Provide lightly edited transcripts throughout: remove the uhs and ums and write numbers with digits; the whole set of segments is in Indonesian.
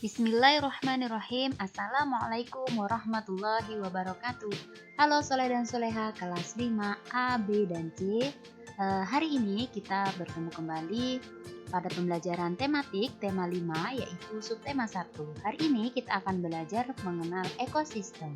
Bismillahirrahmanirrahim. Assalamualaikum warahmatullahi wabarakatuh. Halo soleh dan soleha kelas 5 A, B, dan C. Hari ini kita bertemu kembali pada pembelajaran tematik tema 5 yaitu subtema 1. Hari ini kita akan belajar mengenal ekosistem.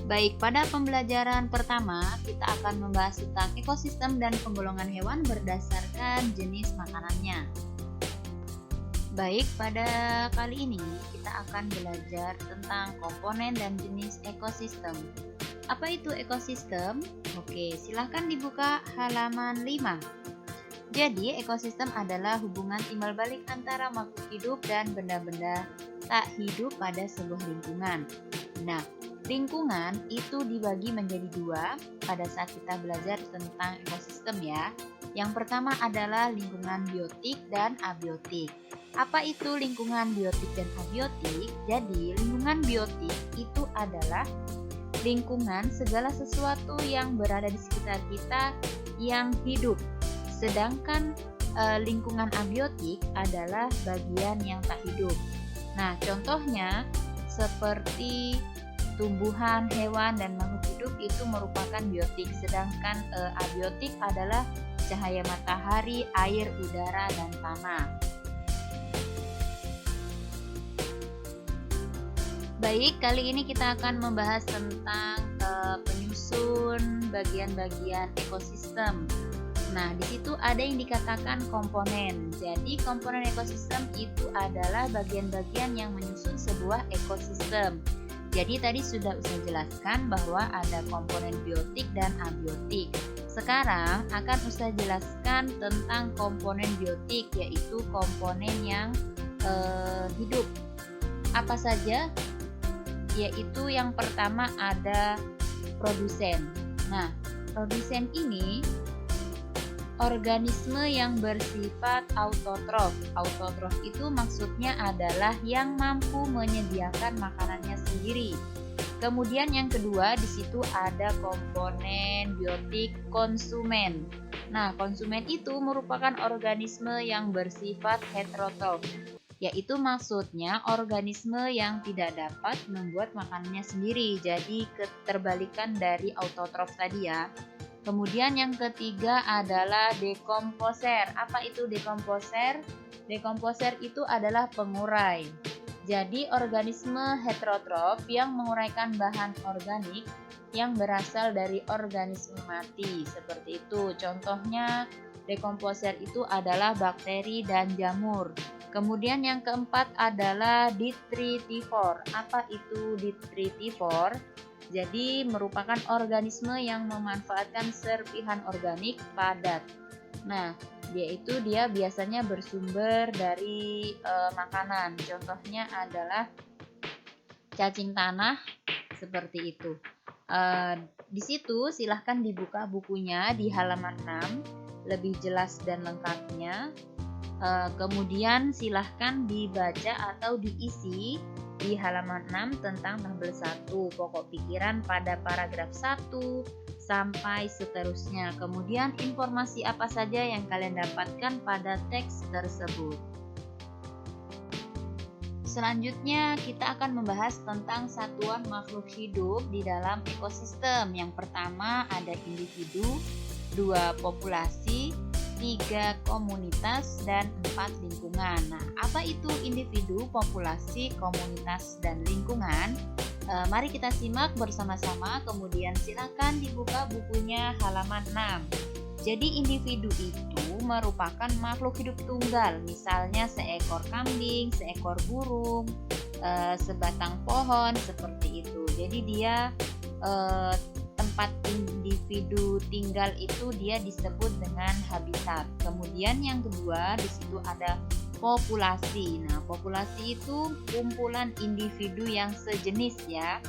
Baik, pada pembelajaran pertama kita akan membahas tentang ekosistem dan penggolongan hewan berdasarkan jenis makanannya. Baik, pada kali ini kita akan belajar tentang komponen dan jenis ekosistem. Apa itu ekosistem? Oke, silahkan dibuka halaman 5. Jadi, ekosistem adalah hubungan timbal balik antara makhluk hidup dan benda-benda tak hidup pada sebuah lingkungan. Nah, lingkungan itu dibagi menjadi dua pada saat kita belajar tentang ekosistem ya. Yang pertama adalah lingkungan biotik dan abiotik. Apa itu lingkungan biotik dan abiotik? Jadi, lingkungan biotik itu adalah lingkungan segala sesuatu yang berada di sekitar kita yang hidup. Sedangkan lingkungan abiotik adalah bagian yang tak hidup. Nah, contohnya seperti tumbuhan, hewan, dan makhluk hidup itu merupakan biotik, sedangkan abiotik adalah cahaya matahari, air, udara, dan tanah. Baik, kali ini kita akan membahas tentang penyusun bagian-bagian ekosistem. Nah, di situ ada yang dikatakan komponen. Jadi, komponen ekosistem itu adalah bagian-bagian yang menyusun sebuah ekosistem. Jadi tadi sudah saya jelaskan bahwa ada komponen biotik dan abiotik. Sekarang akan saya jelaskan tentang komponen biotik, yaitu komponen yang hidup. Apa saja? Yaitu yang pertama ada produsen. Nah, produsen ini organisme yang bersifat autotrof. Autotrof itu maksudnya adalah yang mampu menyediakan makanannya sendiri. Kemudian yang kedua di situ ada komponen biotik konsumen. Nah, konsumen itu merupakan organisme yang bersifat heterotrof, yaitu maksudnya organisme yang tidak dapat membuat makanannya sendiri. Jadi keterbalikan dari autotrof tadi ya. Kemudian yang ketiga adalah dekomposer. Apa itu dekomposer? Dekomposer itu adalah pengurai. Jadi organisme heterotrof yang menguraikan bahan organik yang berasal dari organisme mati. Seperti itu. Contohnya dekomposer itu adalah bakteri dan jamur. Kemudian yang keempat adalah detritivor. Apa itu detritivor? Jadi merupakan organisme yang memanfaatkan serpihan organik padat. Nah, dia biasanya bersumber dari makanan. Contohnya adalah cacing tanah seperti itu. Di situ silahkan dibuka bukunya di halaman 6, lebih jelas dan lengkapnya. Kemudian silahkan dibaca atau diisi di halaman 6 tentang tabel 1 pokok pikiran pada paragraf 1 sampai seterusnya. Kemudian informasi apa saja yang kalian dapatkan pada teks tersebut. Selanjutnya kita akan membahas tentang satuan makhluk hidup di dalam ekosistem. Yang pertama ada individu, 2 populasi, 3 komunitas, dan 4 lingkungan. Nah, apa itu individu, populasi, komunitas, dan lingkungan? Mari kita simak bersama-sama, kemudian silakan dibuka bukunya halaman 6. Jadi individu itu merupakan makhluk hidup tunggal, misalnya seekor kambing, seekor burung, sebatang pohon, seperti itu. Jadi dia tempat individu tinggal itu dia disebut dengan habitat. Kemudian yang kedua di situ ada populasi. Nah, populasi itu kumpulan individu yang sejenis ya,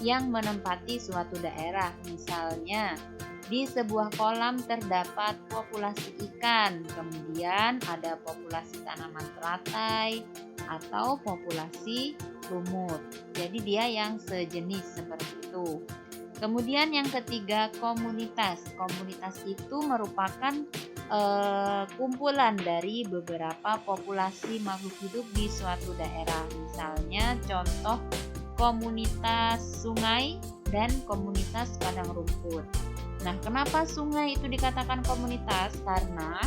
yang menempati suatu daerah. Misalnya di sebuah kolam terdapat populasi ikan, kemudian ada populasi tanaman teratai atau populasi lumut. Jadi dia yang sejenis seperti itu. Kemudian yang ketiga komunitas. Komunitas itu merupakan kumpulan dari beberapa populasi makhluk hidup di suatu daerah. Misalnya contoh komunitas sungai dan komunitas padang rumput. Nah, kenapa sungai itu dikatakan komunitas? Karena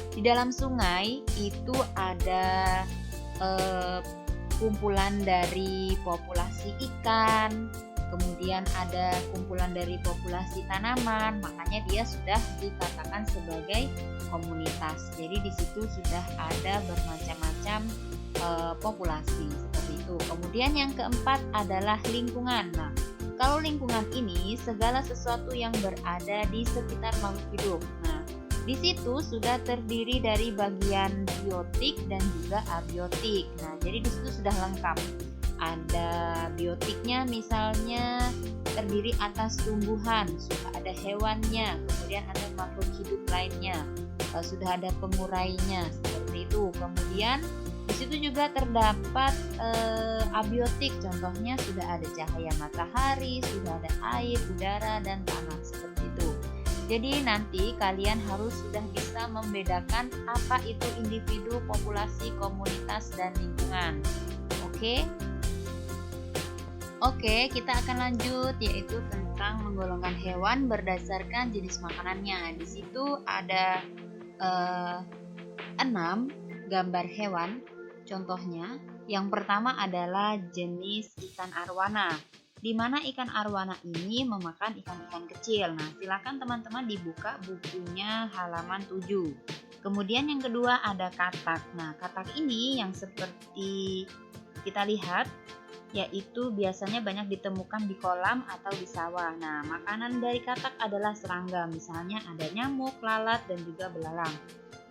di dalam sungai itu ada kumpulan dari populasi ikan, kemudian ada kumpulan dari populasi tanaman, makanya dia sudah dikatakan sebagai komunitas. Jadi di situ sudah ada bermacam-macam populasi seperti itu. Kemudian yang keempat adalah lingkungan. Nah, kalau lingkungan ini segala sesuatu yang berada di sekitar makhluk hidup. Nah, di situ sudah terdiri dari bagian biotik dan juga abiotik. Nah, jadi di situ sudah lengkap. Ada biotiknya, misalnya terdiri atas tumbuhan, sudah ada hewannya, kemudian ada makhluk hidup lainnya, sudah ada pengurainya, seperti itu. Kemudian di situ juga terdapat abiotik, contohnya sudah ada cahaya matahari, sudah ada air, udara, dan tanah, seperti itu. Jadi nanti kalian harus sudah bisa membedakan apa itu individu, populasi, komunitas, dan lingkungan. Oke, kita akan lanjut, yaitu tentang menggolongkan hewan berdasarkan jenis makanannya. Di situ ada 6 gambar hewan. Contohnya, yang pertama adalah jenis ikan arwana, di mana ikan arwana ini memakan ikan-ikan kecil. Nah, silakan teman-teman dibuka bukunya halaman 7. Kemudian yang kedua ada katak. Nah, katak ini yang seperti kita lihat, yaitu biasanya banyak ditemukan di kolam atau di sawah. Nah, makanan dari katak adalah serangga, misalnya ada nyamuk, lalat, dan juga belalang.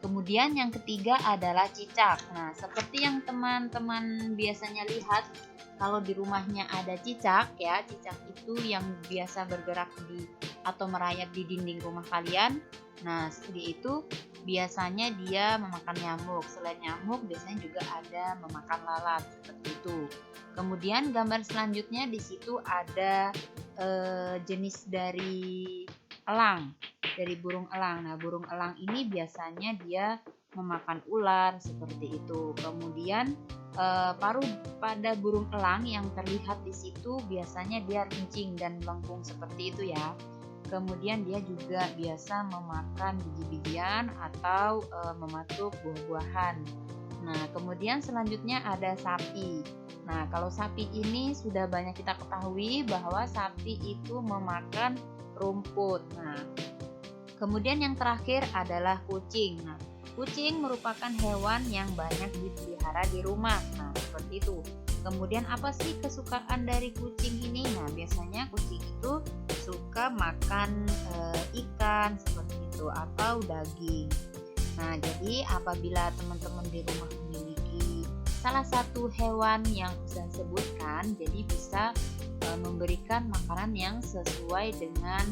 Kemudian yang ketiga adalah cicak. Nah, seperti yang teman-teman biasanya lihat, kalau di rumahnya ada cicak ya, cicak itu yang biasa bergerak di atau merayap di dinding rumah kalian. Nah, seperti itu biasanya dia memakan nyamuk. Selain nyamuk, biasanya juga ada memakan lalat, seperti itu. Kemudian gambar selanjutnya di situ ada jenis dari elang, dari burung elang. Nah, burung elang ini biasanya dia memakan ular, seperti itu. Kemudian paruh pada burung elang yang terlihat di situ biasanya dia runcing dan melengkung seperti itu ya. Kemudian dia juga biasa memakan biji-bijian atau mematuk buah-buahan. Nah, kemudian selanjutnya ada sapi. Nah, kalau sapi ini sudah banyak kita ketahui bahwa sapi itu memakan rumput. Nah, kemudian yang terakhir adalah kucing. Nah, kucing merupakan hewan yang banyak dipelihara di rumah. Nah, seperti itu. Kemudian apa sih kesukaan dari kucing ini? Nah, biasanya kucing itu suka makan ikan seperti itu atau daging. Nah, jadi apabila teman-teman di rumah memiliki salah satu hewan yang saya sebutkan, jadi bisa memberikan makanan yang sesuai dengan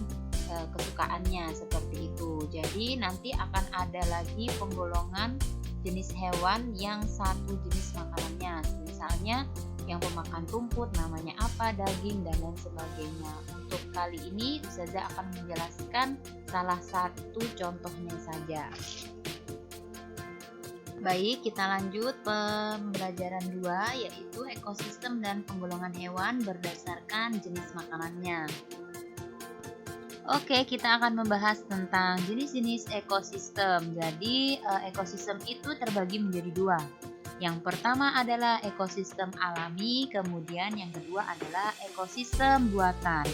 kesukaannya seperti itu. Jadi nanti akan ada lagi penggolongan jenis hewan yang satu jenis makanannya. Misalnya yang pemakan rumput namanya apa, daging, dan lain sebagainya. Untuk kali ini Ustazah akan menjelaskan salah satu contohnya saja. Baik, kita lanjut pembelajaran 2, yaitu ekosistem dan penggolongan hewan berdasarkan jenis makanannya. Oke, kita akan membahas tentang jenis-jenis ekosistem. Jadi, ekosistem itu terbagi menjadi 2. Yang pertama adalah ekosistem alami, kemudian yang kedua adalah ekosistem buatan.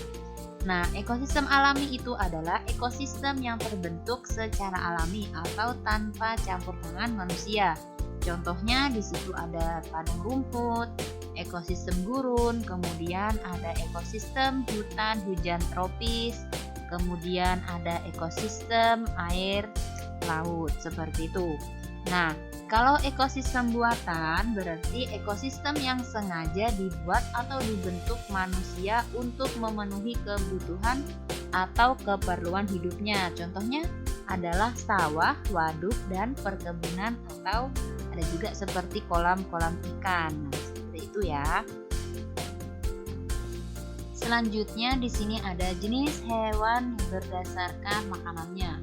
Nah, ekosistem alami itu adalah ekosistem yang terbentuk secara alami atau tanpa campur tangan manusia. Contohnya di situ ada padang rumput, ekosistem gurun, kemudian ada ekosistem hutan hujan tropis, kemudian ada ekosistem air laut, seperti itu. Nah, kalau ekosistem buatan berarti ekosistem yang sengaja dibuat atau dibentuk manusia untuk memenuhi kebutuhan atau keperluan hidupnya. Contohnya adalah sawah, waduk, dan perkebunan, atau ada juga seperti kolam-kolam ikan. Nah, seperti itu ya. Selanjutnya di sini ada jenis hewan berdasarkan makanannya.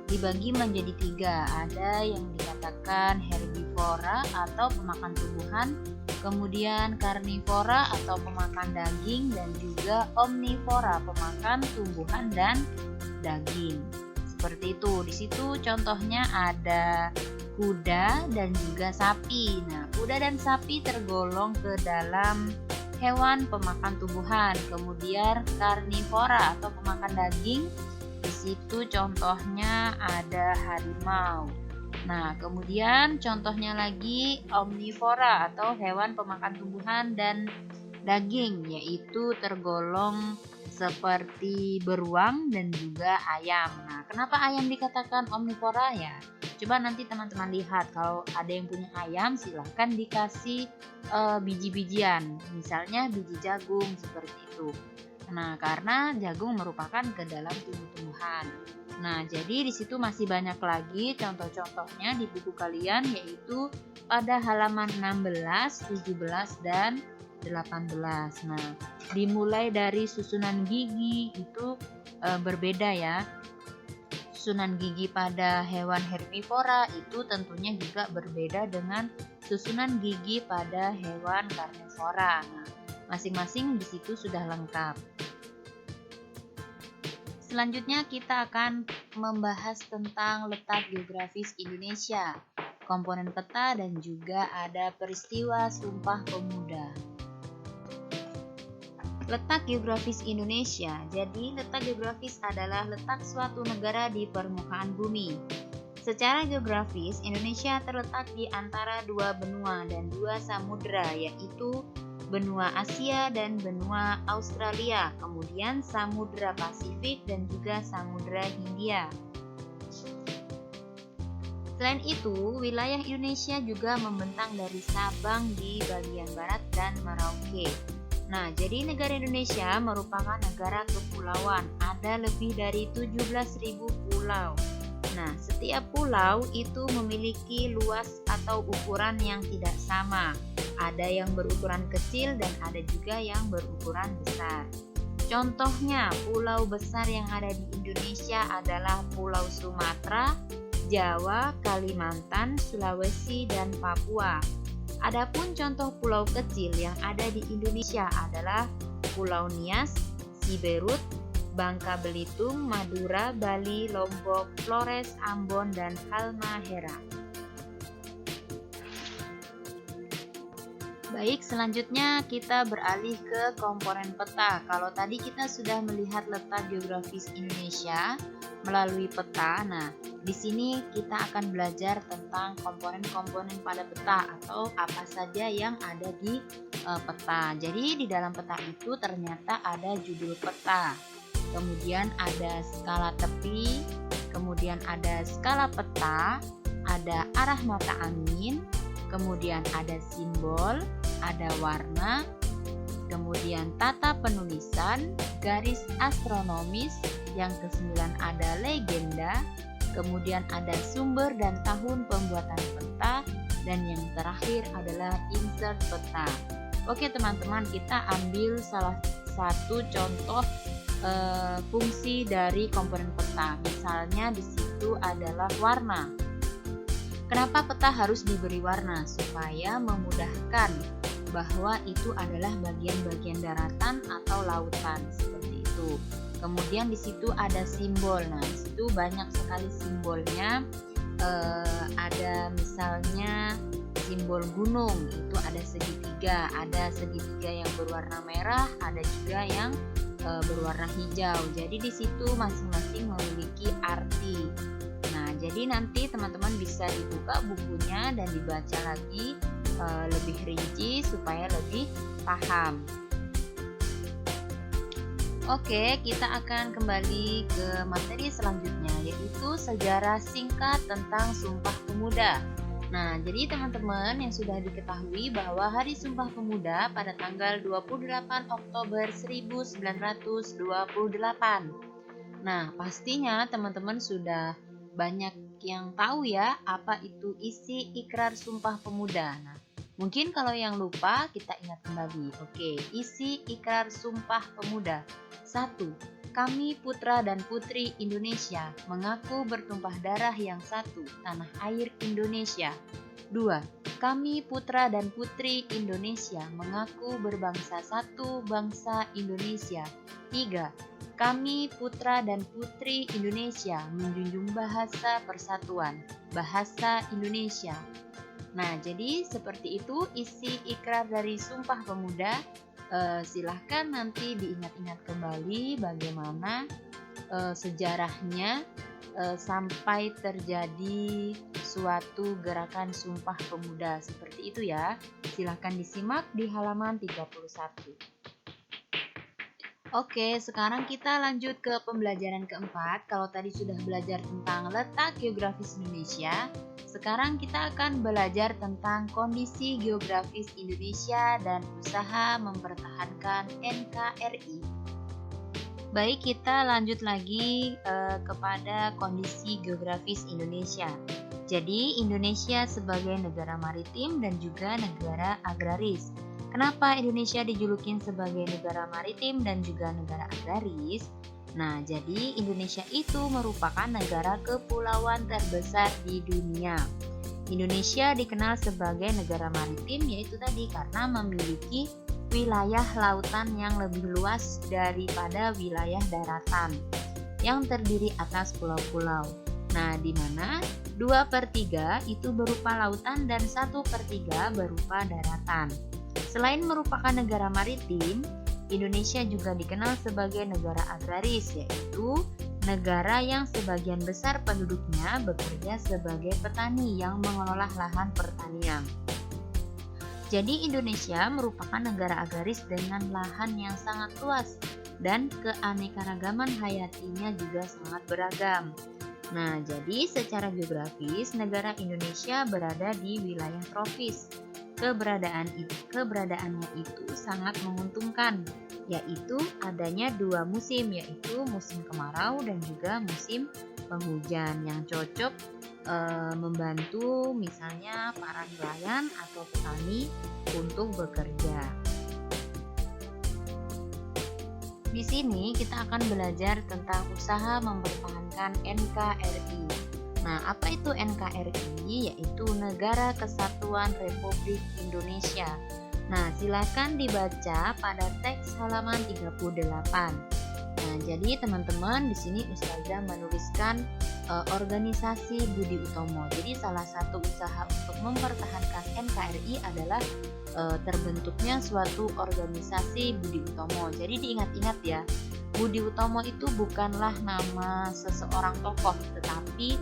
Dibagi menjadi 3, ada yang dikatakan herbivora atau pemakan tumbuhan, kemudian karnivora atau pemakan daging, dan juga omnivora pemakan tumbuhan dan daging. Seperti itu. Di situ contohnya ada kuda dan juga sapi. Nah, kuda dan sapi tergolong ke dalam hewan pemakan tumbuhan. Kemudian karnivora atau pemakan daging. Di situ contohnya ada harimau. Nah, kemudian contohnya lagi omnivora atau hewan pemakan tumbuhan dan daging, yaitu tergolong seperti beruang dan juga ayam. Nah, kenapa ayam dikatakan omnivora ya? Coba nanti teman-teman lihat, kalau ada yang punya ayam silahkan dikasih biji-bijian, misalnya biji jagung seperti itu. Nah, karena jagung merupakan ke dalam tumbuh-tumbuhan. Nah, jadi di situ masih banyak lagi contoh-contohnya di buku kalian, yaitu pada halaman 16, 17, dan 18. Nah, dimulai dari susunan gigi itu berbeda ya. Susunan gigi pada hewan herbivora itu tentunya juga berbeda dengan susunan gigi pada hewan karnivora. Nah, masing-masing di situ sudah lengkap. Selanjutnya kita akan membahas tentang letak geografis Indonesia, komponen peta, dan juga ada peristiwa Sumpah Pemuda. Letak geografis Indonesia. Jadi, letak geografis adalah letak suatu negara di permukaan bumi. Secara geografis, Indonesia terletak di antara 2 benua dan 2 samudera, yaitu benua Asia dan benua Australia, kemudian Samudra Pasifik dan juga Samudra Hindia. Selain itu, wilayah Indonesia juga membentang dari Sabang di bagian barat dan Merauke. Nah, jadi negara Indonesia merupakan negara kepulauan. Ada lebih dari 17.000 pulau. Nah, setiap pulau itu memiliki luas atau ukuran yang tidak sama. Ada yang berukuran kecil dan ada juga yang berukuran besar. Contohnya, pulau besar yang ada di Indonesia adalah Pulau Sumatera, Jawa, Kalimantan, Sulawesi, dan Papua. Adapun contoh pulau kecil yang ada di Indonesia adalah Pulau Nias, Siberut, Bangka Belitung, Madura, Bali, Lombok, Flores, Ambon, dan Halmahera. Baik, selanjutnya kita beralih ke komponen peta. Kalau tadi kita sudah melihat letak geografis Indonesia melalui peta. Nah, di sini kita akan belajar tentang komponen-komponen pada peta atau apa saja yang ada di peta. Jadi di dalam peta itu ternyata ada judul peta. Kemudian ada skala tepi, kemudian ada skala peta, ada arah mata angin, kemudian ada simbol, ada warna, kemudian tata penulisan, garis astronomis, yang ke-9 ada legenda, kemudian ada sumber dan tahun pembuatan peta, dan yang terakhir adalah insert peta. Oke teman-teman, kita ambil salah satu contoh fungsi dari komponen peta. Misalnya di situ adalah warna. Kenapa peta harus diberi warna? Supaya memudahkan bahwa itu adalah bagian-bagian daratan atau lautan, seperti itu. Kemudian di situ ada simbol. Nah, di situ banyak sekali simbolnya. Ada misalnya simbol gunung, itu ada segitiga yang berwarna merah, ada juga yang berwarna hijau. Jadi di situ masing-masing memiliki arti. Nah, jadi nanti teman-teman bisa dibuka bukunya dan dibaca lagi lebih rinci supaya lebih paham. Oke, kita akan kembali ke materi selanjutnya, yaitu sejarah singkat tentang Sumpah Pemuda. Nah, jadi teman-teman yang sudah diketahui bahwa Hari Sumpah Pemuda pada tanggal 28 Oktober 1928. Nah, pastinya teman-teman sudah banyak yang tahu ya apa itu isi Ikrar Sumpah Pemuda. Nah, mungkin kalau yang lupa kita ingat kembali. Oke, isi Ikrar Sumpah Pemuda. 1. Kami putra dan putri Indonesia mengaku bertumpah darah yang satu, tanah air Indonesia. 2. Kami putra dan putri Indonesia mengaku berbangsa satu, bangsa Indonesia. 3. Kami putra dan putri Indonesia menjunjung bahasa persatuan, bahasa Indonesia. Nah, jadi seperti itu isi ikrar dari Sumpah Pemuda. Silahkan nanti diingat-ingat kembali bagaimana sejarahnya sampai terjadi suatu gerakan Sumpah Pemuda seperti itu ya. Silahkan disimak di halaman 31. Oke, sekarang kita lanjut ke pembelajaran keempat. Kalau tadi sudah belajar tentang letak geografis Indonesia, sekarang kita akan belajar tentang kondisi geografis Indonesia dan usaha mempertahankan NKRI. Baik, kita lanjut lagi kepada kondisi geografis Indonesia. Jadi, Indonesia sebagai negara maritim dan juga negara agraris. Kenapa Indonesia dijulukin sebagai negara maritim dan juga negara agraris? Nah, jadi Indonesia itu merupakan negara kepulauan terbesar di dunia. Indonesia dikenal sebagai negara maritim yaitu tadi karena memiliki wilayah lautan yang lebih luas daripada wilayah daratan yang terdiri atas pulau-pulau. Nah, di mana 2/3 itu berupa lautan dan 1/3 berupa daratan. Selain merupakan negara maritim, Indonesia juga dikenal sebagai negara agraris, yaitu negara yang sebagian besar penduduknya bekerja sebagai petani yang mengelola lahan pertanian. Jadi Indonesia merupakan negara agraris dengan lahan yang sangat luas dan keanekaragaman hayatinya juga sangat beragam. Nah, jadi secara geografis negara Indonesia berada di wilayah tropis. Keberadaannya itu sangat menguntungkan, yaitu adanya 2 musim, yaitu musim kemarau dan juga musim penghujan yang cocok membantu misalnya para nelayan atau petani untuk bekerja. Di sini kita akan belajar tentang usaha mempertahankan NKRI. Nah, apa itu NKRI? Yaitu Negara Kesatuan Republik Indonesia. Nah, silakan dibaca pada teks halaman 38. Nah, jadi teman-teman di sini Ustazah menuliskan organisasi Budi Utomo. Jadi salah satu usaha untuk mempertahankan NKRI adalah terbentuknya suatu organisasi Budi Utomo. Jadi diingat-ingat ya, Budi Utomo itu bukanlah nama seseorang tokoh, tetapi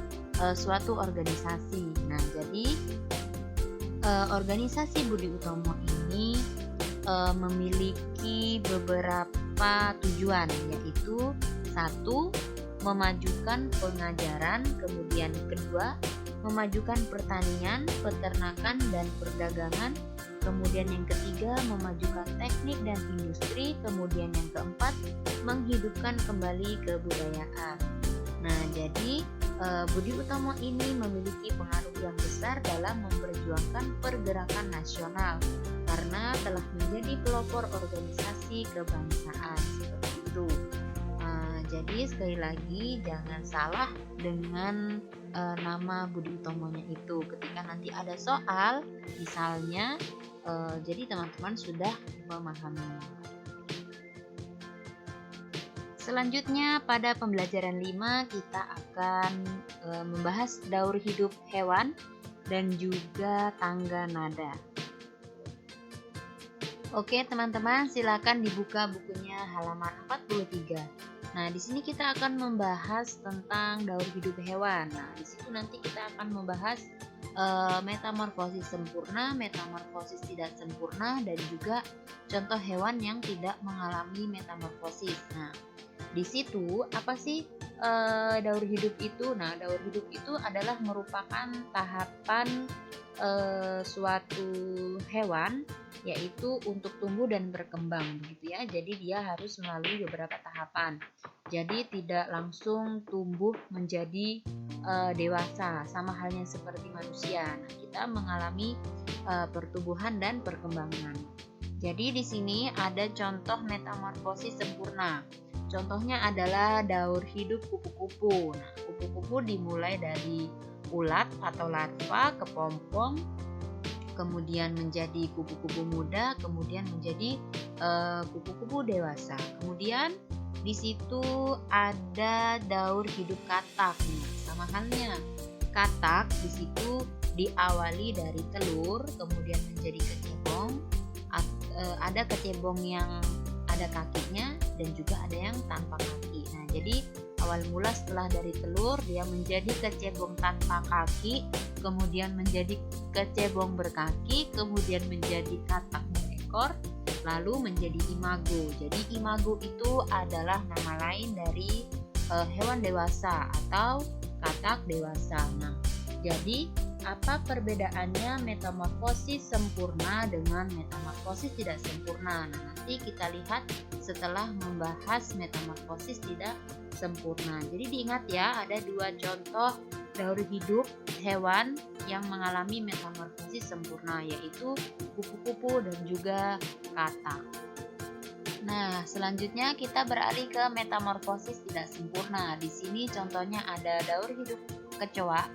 suatu organisasi. Nah, jadi organisasi Budi Utomo ini memiliki beberapa tujuan, yaitu 1. Memajukan pengajaran, kemudian kedua, memajukan pertanian, peternakan, dan perdagangan, kemudian yang ketiga, memajukan teknik dan industri, kemudian yang keempat, menghidupkan kembali kebudayaan. Nah, jadi Budi Utomo ini memiliki pengaruh yang besar dalam memperjuangkan pergerakan nasional karena telah menjadi pelopor organisasi kebangsaan seperti itu. Jadi sekali lagi jangan salah dengan nama Budi Utomonya itu. Ketika nanti ada soal, misalnya, jadi teman-teman sudah memahami. Selanjutnya pada pembelajaran 5 kita akan membahas daur hidup hewan dan juga tangga nada. Oke teman-teman, silakan dibuka bukunya halaman 43. Nah, di sini kita akan membahas tentang daur hidup hewan. Nah, di situ nanti kita akan membahas metamorfosis sempurna, metamorfosis tidak sempurna, dan juga contoh hewan yang tidak mengalami metamorfosis. Nah, di situ apa sih daur hidup itu? Nah, daur hidup itu adalah merupakan tahapan suatu hewan, yaitu untuk tumbuh dan berkembang gitu ya. Jadi dia harus melalui beberapa tahapan. Jadi tidak langsung tumbuh menjadi dewasa, sama halnya seperti manusia. Nah, kita mengalami pertumbuhan dan perkembangan. Jadi di sini ada contoh metamorfosis sempurna. Contohnya adalah daur hidup kupu-kupu. Nah, kupu-kupu dimulai dari ulat atau larva, kepompong, kemudian menjadi kupu-kupu muda, kemudian menjadi kupu-kupu dewasa. Kemudian di situ ada daur hidup katak. Nah, sama halnya katak di situ diawali dari telur, kemudian menjadi kecebong. Ada kecebong yang ada kakinya dan juga ada yang tanpa kaki. Nah, jadi awal mula setelah dari telur dia menjadi kecebong tanpa kaki, kemudian menjadi kecebong berkaki, kemudian menjadi katak berekor, lalu menjadi imago. Jadi imago itu adalah nama lain dari hewan dewasa atau katak dewasa. Nah, jadi apa perbedaannya metamorfosis sempurna dengan metamorfosis tidak sempurna? Nah, nanti kita lihat setelah membahas metamorfosis tidak sempurna. Jadi diingat ya, ada dua contoh daur hidup hewan yang mengalami metamorfosis sempurna, yaitu kupu-kupu dan juga katak. Nah, selanjutnya kita beralih ke metamorfosis tidak sempurna. Di sini contohnya ada daur hidup kecoa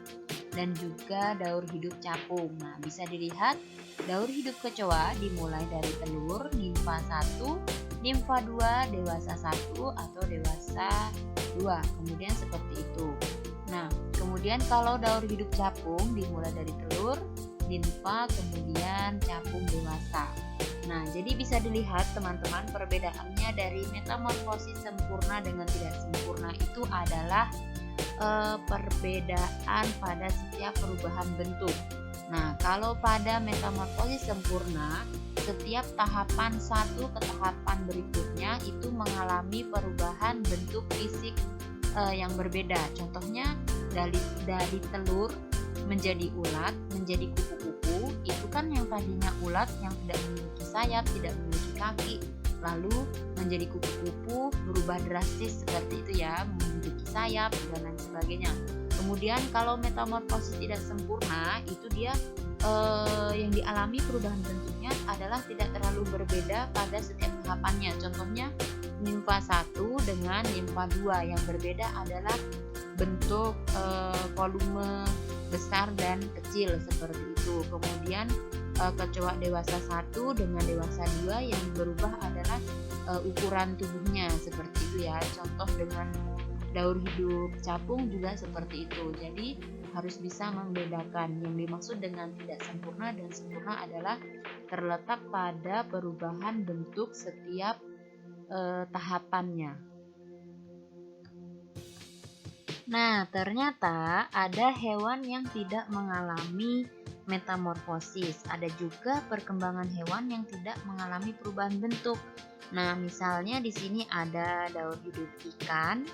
dan juga daur hidup capung. Nah, bisa dilihat daur hidup kecoa dimulai dari telur, nimfa 1, nimfa 2, dewasa 1 atau dewasa 2. Kemudian seperti itu. Nah, kemudian kalau daur hidup capung dimulai dari telur, nimfa, kemudian capung dewasa. Nah, jadi bisa dilihat teman-teman perbedaannya dari metamorfosis sempurna dengan tidak sempurna itu adalah perbedaan pada setiap perubahan bentuk. Nah, kalau pada metamorfosis sempurna, setiap tahapan satu ke tahapan berikutnya itu mengalami perubahan bentuk fisik yang berbeda. Contohnya dari telur menjadi ulat, menjadi kupu-kupu, itu kan yang tadinya ulat yang tidak memiliki sayap, tidak memiliki kaki, lalu menjadi kupu-kupu berubah drastis seperti itu ya, memiliki sayap dan lain sebagainya. Kemudian kalau metamorfosis tidak sempurna, itu dia yang dialami perubahan bentuknya adalah tidak terlalu berbeda pada setiap tahapannya. Contohnya nimfa 1 dengan nimfa 2, yang berbeda adalah bentuk volume besar dan kecil seperti itu. Kemudian kecoa dewasa 1 dengan dewasa 2, yang berubah adalah ukuran tubuhnya seperti itu ya. Contoh dengan daur hidup capung juga seperti itu. Jadi harus bisa membedakan. Yang dimaksud dengan tidak sempurna dan sempurna adalah terletak pada perubahan bentuk setiap tahapannya. Nah, ternyata ada hewan yang tidak mengalami metamorfosis. Ada juga perkembangan hewan yang tidak mengalami perubahan bentuk. Nah, misalnya di sini ada daur hidup ikan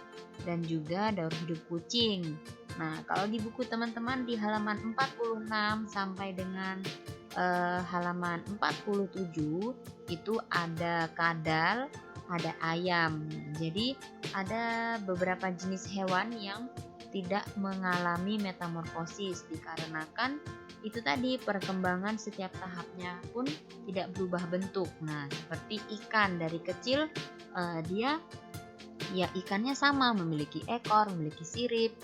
dan juga daur hidup kucing. Nah, kalau di buku teman-teman di halaman 46 sampai dengan halaman 47 itu ada kadal, ada ayam. Jadi ada beberapa jenis hewan yang tidak mengalami metamorfosis dikarenakan itu tadi perkembangan setiap tahapnya pun tidak berubah bentuk. Nah, seperti ikan dari kecil dia ya ikannya sama, memiliki ekor, memiliki sirip,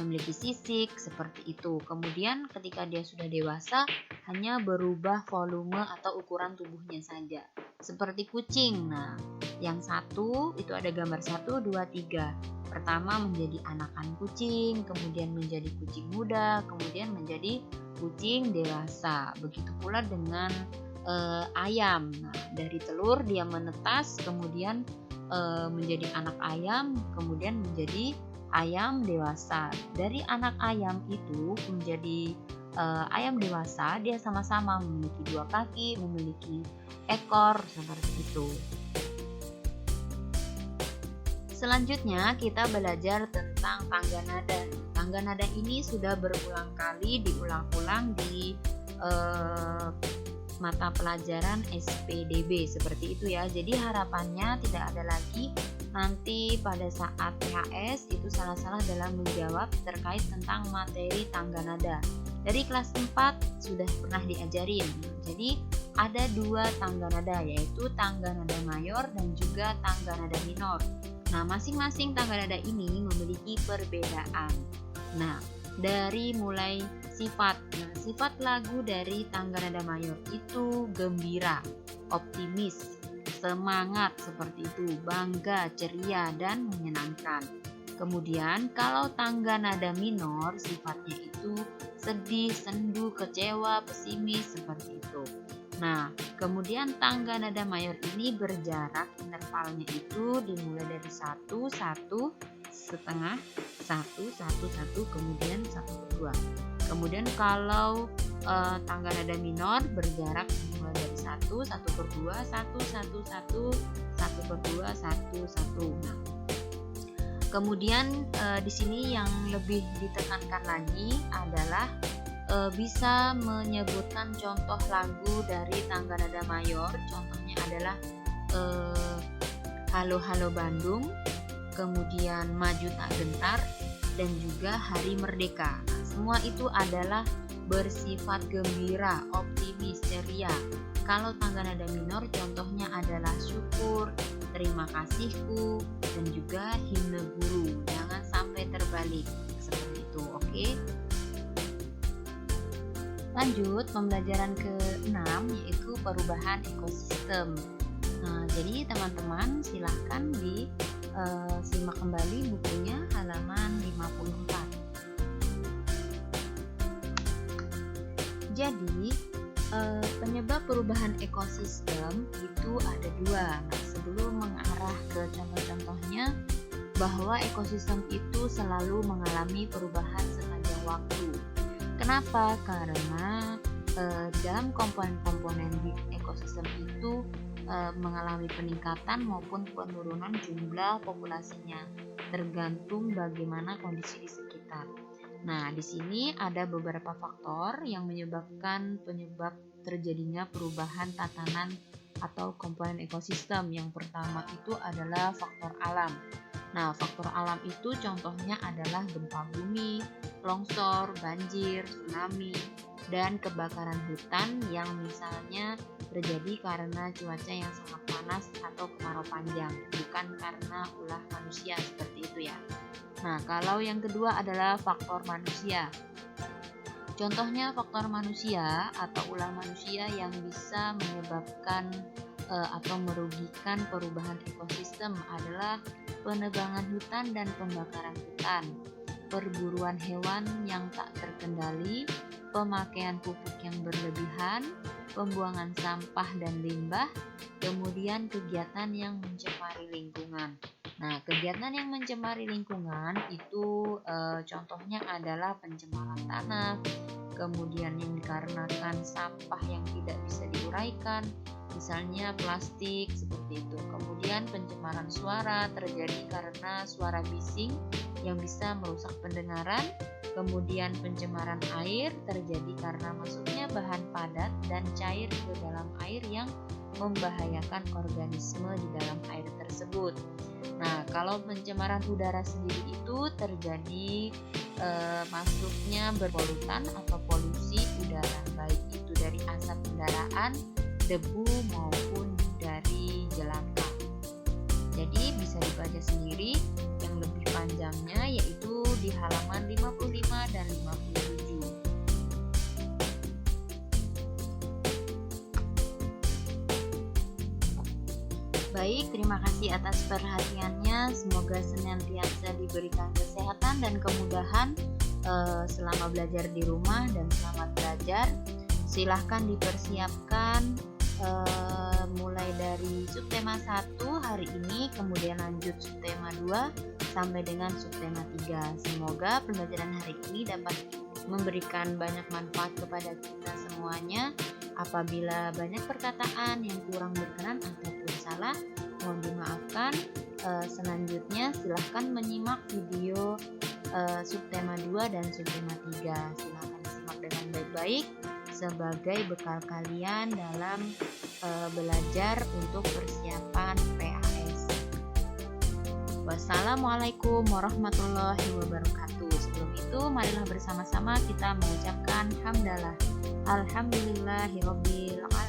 memiliki sisik seperti itu. Kemudian ketika dia sudah dewasa hanya berubah volume atau ukuran tubuhnya saja. Seperti kucing. Nah, yang satu itu ada gambar 1, 2, 3. Pertama menjadi anakan kucing, kemudian menjadi kucing muda, kemudian menjadi kucing dewasa. Begitu pula dengan ayam. Nah, dari telur dia menetas, kemudian menjadi anak ayam, kemudian menjadi ayam dewasa. Dari anak ayam itu menjadi ayam dewasa, dia sama-sama memiliki 2 kaki, memiliki ekor seperti itu. Selanjutnya kita belajar tentang tangga nada. Tangga nada ini sudah berulang kali diulang-ulang di mata pelajaran SPDB seperti itu ya. Jadi harapannya tidak ada lagi nanti pada saat PHS itu salah-salah dalam menjawab terkait tentang materi tangga nada. Dari kelas 4 sudah pernah diajarin. Jadi ada 2 tangga nada, yaitu tangga nada mayor dan juga tangga nada minor. Nah, masing-masing tangga nada ini memiliki perbedaan. Nah, dari mulai sifat. Nah, sifat lagu dari tangga nada mayor itu gembira, optimis, semangat seperti itu, bangga, ceria, dan menyenangkan. Kemudian kalau tangga nada minor sifatnya itu sedih, sendu, kecewa, pesimis seperti itu. Nah, kemudian tangga nada mayor ini berjarak intervalnya itu dimulai dari 1, 1, setengah, 1, 1, 1, kemudian 1/2. Kemudian kalau tangga nada minor berjarak dimulai dari 1, 1/2, 1, 1, 1, 1/2, 1, 1. Nah, kemudian di sini yang lebih ditekankan lagi adalah bisa menyebutkan contoh lagu dari tangga nada mayor. Contohnya adalah Halo Halo Bandung, kemudian Maju Tak Gentar, dan juga Hari Merdeka. Nah, semua itu adalah bersifat gembira, optimis, ceria. Kalau tangga nada minor contohnya adalah Syukur, Terima Kasihku, dan juga Himne Guru. Jangan sampai terbalik seperti itu, oke? Lanjut, pembelajaran ke-6 yaitu perubahan ekosistem. Nah, jadi teman-teman silahkan simak kembali bukunya halaman 54. Jadi, penyebab perubahan ekosistem itu ada 2. Nah, sebelum mengarah ke contoh-contohnya, bahwa ekosistem itu selalu mengalami perubahan sepanjang waktu. Kenapa? Karena dalam komponen-komponen di ekosistem itu mengalami peningkatan maupun penurunan jumlah populasinya, tergantung bagaimana kondisi di sekitar. Nah, di sini ada beberapa faktor yang menyebabkan penyebab terjadinya perubahan tatanan atau komponen ekosistem. Yang pertama itu adalah faktor alam. Nah, faktor alam itu contohnya adalah gempa bumi, longsor, banjir, tsunami, dan kebakaran hutan yang misalnya terjadi karena cuaca yang sangat panas atau kemarau panjang, bukan karena ulah manusia seperti itu ya. Nah, kalau yang kedua adalah faktor manusia. Contohnya faktor manusia atau ulah manusia yang bisa menyebabkan atau merugikan perubahan ekosistem adalah penebangan hutan dan pembakaran hutan, perburuan hewan yang tak terkendali, pemakaian pupuk yang berlebihan, pembuangan sampah dan limbah, kemudian kegiatan yang mencemari lingkungan. Nah, kegiatan yang mencemari lingkungan itu contohnya adalah pencemaran tanah, kemudian yang dikarenakan sampah yang tidak bisa diuraikan, misalnya plastik seperti itu. Kemudian pencemaran suara terjadi karena suara bising yang bisa merusak pendengaran. Kemudian pencemaran air terjadi karena masuknya bahan padat dan cair ke dalam air yang membahayakan organisme di dalam air tersebut. Nah, kalau pencemaran udara sendiri itu terjadi masuknya berpolutan atau polusi udara, baik itu dari asap kendaraan, debu maupun dari jelantah. Jadi bisa dibaca sendiri yang lebih panjangnya, yaitu di halaman 55 dan 57. Baik, terima kasih atas perhatiannya. Semoga senantiasa diberikan kesehatan dan kemudahan selama belajar di rumah, dan selamat belajar. Silahkan dipersiapkan mulai dari subtema 1 hari ini, kemudian lanjut subtema 2 sampai dengan subtema 3. Semoga pembelajaran hari ini dapat memberikan banyak manfaat kepada kita semuanya. Apabila banyak perkataan yang kurang berkenan ataupun salah, mohon dimaafkan. Selanjutnya silahkan menyimak video subtema 2 dan subtema 3. Silahkan disimak dengan baik-baik sebagai bekal kalian dalam belajar untuk persiapan PAS. Wassalamualaikum warahmatullahi wabarakatuh. Sebelum itu, marilah bersama-sama kita mengucapkan hamdalah. Alhamdulillahirabbil alamin.